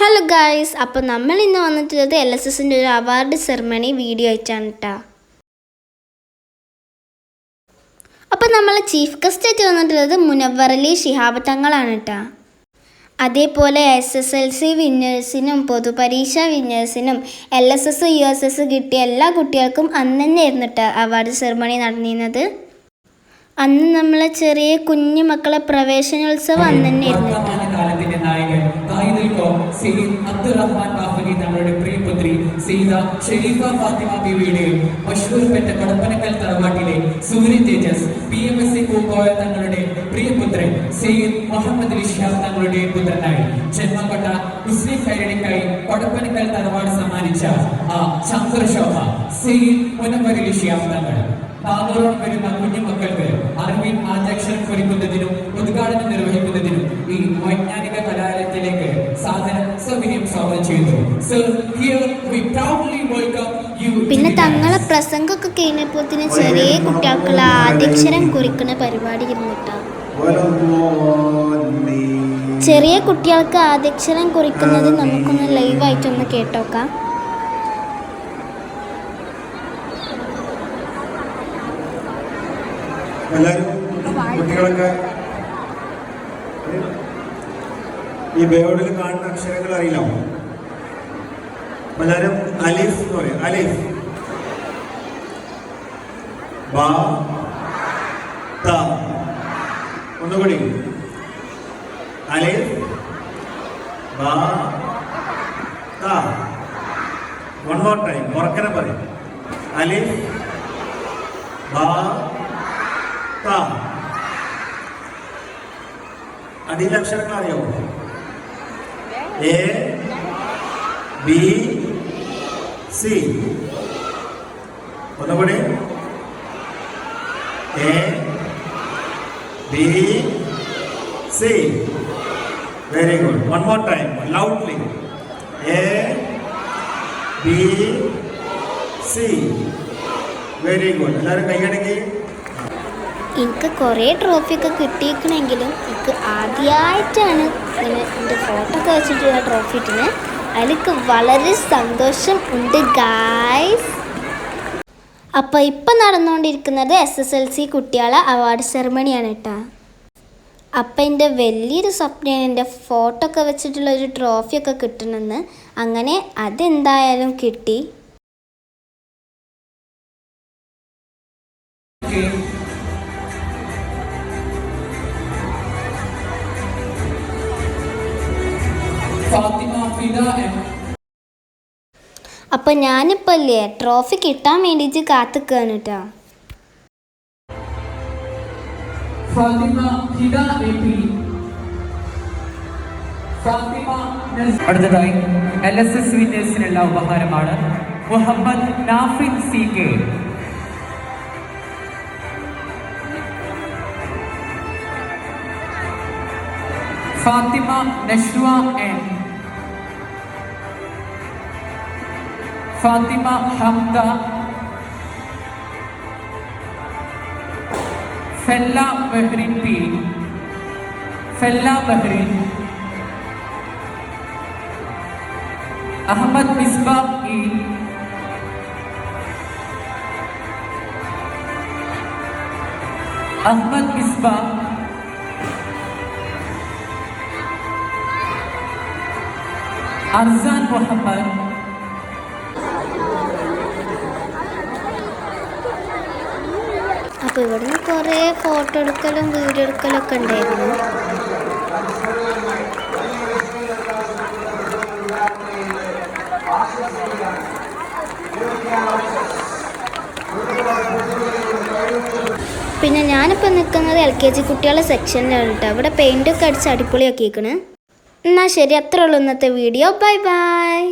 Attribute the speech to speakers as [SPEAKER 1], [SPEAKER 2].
[SPEAKER 1] Hello guys, അപ്പോൾ നമ്മൾ ഇന്ന് വന്നിട്ടുള്ളത് LSSൻ്റെ ഒരു അവാർഡ് സെറമണി വീഡിയോ ആയിട്ടാണ് കേട്ടോ. അപ്പോൾ നമ്മൾ ചീഫ് ഗസ്റ്റ് ആയിട്ട് വന്നിട്ടുള്ളത് മുനവ്വർ അലി ശിഹാബ് തങ്ങളാണ് കേട്ടോ. അതേപോലെ SSLC വിന്നേഴ്സിനും പൊതുപരീക്ഷ വിന്നേഴ്സിനും LSS USS കിട്ടിയ എല്ലാ കുട്ടികൾക്കും അന്ന് തന്നെയായിരുന്നു കേട്ടോ അവാർഡ് സെറമണി നടന്നിരുന്നത്. അന്ന് നമ്മളെ ചെറിയ കുഞ്ഞു മക്കളെ പ്രവേശനോത്സവം അന്ന് തന്നെയായിരുന്നു.
[SPEAKER 2] കടപ്പനക്കൽ തറവാട്ടിലെ സൂര്യ തേജസ് PMSC പൂക്കോയ തങ്ങളുടെ പ്രിയപുത്രൻ സയ്യിദ് മുഹമ്മദ് അലി ശിഹാബ് തങ്ങളുടെ പുത്രനായി ജന്മകൊണ്ട മുസ്ലിം കൈരടിക്കായി കടപ്പനക്കൽ തറവാട് സമ്മാനിച്ച ആ ചന്ദ്രശോഭ സയ്യിദ് മുനവ്വർ അലി ശിഹാബ് തങ്ങൾ താങ്കളോട് വരുന്ന കുഞ്ഞുമക്കൾക്ക് അറിവിൻ ആദ്യാക്ഷരം കുറിക്കുന്നതിനും ഉദ്ഘാടനം നിർവഹിക്കുന്നതിനും ഈ വൈജ്ഞാനിക കലാലയത്തിലേക്ക് സൗകര്യം സ്വാഗതം ചെയ്യുന്നു.
[SPEAKER 1] പിന്നെ തങ്ങളെ പ്രസംഗമൊക്കെ കഴിഞ്ഞപ്പോൾ ചെറിയ കുട്ടികൾക്കുള്ള ആദ്യാക്ഷരം കുറിക്കുന്ന പരിപാടി ഇരുന്നിട്ടാ. ചെറിയ കുട്ടികൾക്ക് ആദ്യാക്ഷരം കുറിക്കുന്നത് നമുക്കൊന്ന് ലൈവായിട്ടൊന്ന് കേട്ടോക്കാം.
[SPEAKER 3] എല്ലാവരും കുട്ടികളൊക്കെ ഈ ബോർഡിൽ കാണുന്ന അക്ഷരങ്ങൾ അറിയില്ല. എല്ലാവരും അലിഫ് എന്ന് പറയും. അലിഫ്, ബ, ത. ഒന്നുകൂടി അലിഫ്, ബ, ത. വൺ മോർ ടൈം ഉറക്കനെ പറയും. അലിഫ്, ബ, അടിയിലെ അക്ഷരങ്ങൾ അറിയാമോ? A B C. ഒന്നുകൂടി A B C. Very good. One more time, loudly. A B C. Very good. എല്ലാവരും കൈയടക്കി.
[SPEAKER 1] എനിക്ക് കുറേ ട്രോഫിയൊക്കെ കിട്ടിയിരിക്കണമെങ്കിലും എനിക്ക് ആദ്യമായിട്ടാണ് ഇങ്ങനെ എൻ്റെ ഫോട്ടോ ഒക്കെ വെച്ചിട്ടുള്ള ട്രോഫി ഇട്ടിന്. അതിലേക്ക് വളരെ സന്തോഷം ഉണ്ട് ഗായ്സ്. അപ്പോൾ ഇപ്പം നടന്നുകൊണ്ടിരിക്കുന്നത് SSLC കുട്ടികളെ അവാർഡ് സെറമണിയാണ് കേട്ടോ. അപ്പം എൻ്റെ വലിയൊരു സ്വപ്നമാണ് എൻ്റെ ഫോട്ടോ ഒക്കെ വെച്ചിട്ടുള്ള ഒരു ട്രോഫിയൊക്കെ കിട്ടണമെന്ന്. അങ്ങനെ അതെന്തായാലും കിട്ടി. അപ്പൊ ഞാനിപ്പോ അല്ലേ ട്രോഫി കിട്ടാൻ വേണ്ടിട്ട് കാത്തുക്കാണ് കേട്ടോ.
[SPEAKER 2] അടുത്തതായി LSS വിന്നേഴ്സിനുള്ള ഉപഹാരമാണ് Muhammad Nafid CK. Fathima Nashwa N, Fathima Hamda, Fella Bahrin P, Fella Bahrin, Ahmed Misbah E, Ahmed Misbah, Arsan Muhammad.
[SPEAKER 1] അപ്പോൾ ഇവിടുന്ന് കുറേ ഫോട്ടോ എടുക്കലും വീഡിയോ എടുക്കലൊക്കെ ഉണ്ടായിരുന്നു. പിന്നെ ഞാനിപ്പോൾ നിൽക്കുന്നത് LKG കുട്ടികളുടെ സെക്ഷനിലാണ് കേട്ടോ. ഇവിടെ പെയിൻ്റൊക്കെ അടിച്ച് അടിപൊളിയാക്കിയിരിക്കണ്. എന്നാൽ ശരി, അത്രേ ഉള്ളൂ ഇന്നത്തെ വീഡിയോ. Bye bye.